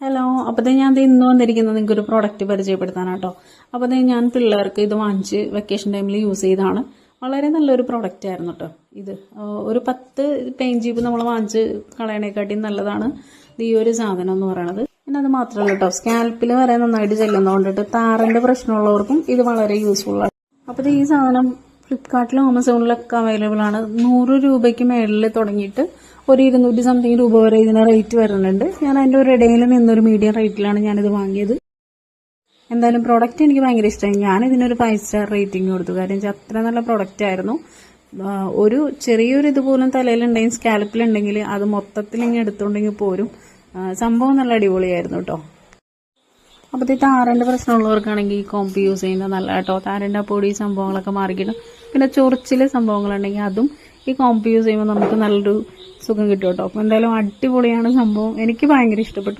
Hello, അപ്പോൾ ഞാൻ ഇന്ന് വന്നിരിക്കുന്നത് നിങ്ങൾക്ക് ഒരു പ്രോഡക്റ്റ് പരിചയപ്പെടുത്താനാട്ടോ. അപ്പോൾ ഞാൻ പിള്ളേർക്ക് ഇത് വാങ്ങിച്ച് വെക്കേഷൻ ടൈമിൽ യൂസ് ചെയ്താണ്. വളരെ നല്ലൊരു പ്രോഡക്റ്റ് ആയിരുന്നു കേട്ടോ. ഇത് ഒരു 10 പെയിൻ ജീപ്പ് നമ്മൾ വാങ്ങിച്ച് കളയണേക്കാട്ടി നല്ലതാണ് ഈ ഒരു സാധനം എന്ന് പറയുന്നത്. പിന്നെ അത് മാത്രമല്ല കേട്ടോ, സ്കാൽപ്പിൽ വരെ നന്നായിട്ട് ചെല്ലുന്നതുകൊണ്ടിട്ട് താരൻ്റെ പ്രശ്നമുള്ളവർക്കും ഇത് വളരെ യൂസ്ഫുള്ളാണ്. അപ്പോൾ ഈ സാധനം ഫ്ലിപ്കാർട്ടിലും ആമസോണിലൊക്കെ അവൈലബിൾ ആണ്. 100 രൂപയ്ക്ക് മേളിൽ തുടങ്ങിയിട്ട് ഒരു 200 സംതിങ് രൂപ വരെ ഇതിന് റേറ്റ് വരുന്നുണ്ട്. ഞാൻ അതിൻ്റെ ഒരു ഇടയിൽ നിന്നൊരു മീഡിയം റേറ്റിലാണ് ഞാനിത് വാങ്ങിയത്. എന്തായാലും പ്രോഡക്റ്റ് എനിക്ക് ഭയങ്കര ഇഷ്ടമായി. ഞാൻ ഇതിനൊരു 5 സ്റ്റാർ റേറ്റിംഗ് കൊടുത്തു. കാര്യം വെച്ചാൽ അത്ര നല്ല പ്രോഡക്റ്റ് ആയിരുന്നു. ഒരു ചെറിയൊരു ഇതുപോലും തലയിലുണ്ടെങ്കിൽ സ്കാൽപ്പിലുണ്ടെങ്കിൽ അത് മൊത്തത്തിൽ ഇങ്ങനെ എടുത്തുകൊണ്ടെങ്കിൽ പോരും. സംഭവം നല്ല അടിപൊളിയായിരുന്നു കേട്ടോ. അപ്പോൾ ഈ താരൻ്റെ പ്രശ്നമുള്ളവർക്കാണെങ്കിൽ ഈ കോമ്പ് യൂസ് ചെയ്യുന്നത് നല്ല കേട്ടോ. താരൻ്റെ പൊടി സംഭവങ്ങളൊക്കെ മാറിക്കിട്ടും. പിന്നെ ചൊറിച്ചിലെ സംഭവങ്ങളുണ്ടെങ്കിൽ അതും ഈ കോമ്പ് യൂസ് ചെയ്യുമ്പോൾ നമുക്ക് നല്ലൊരു സുഖം കിട്ടും കേട്ടോ. അപ്പോൾ എന്തായാലും അടിപൊളിയാണ് സംഭവം. എനിക്ക് ഭയങ്കര ഇഷ്ടപ്പെട്ടു.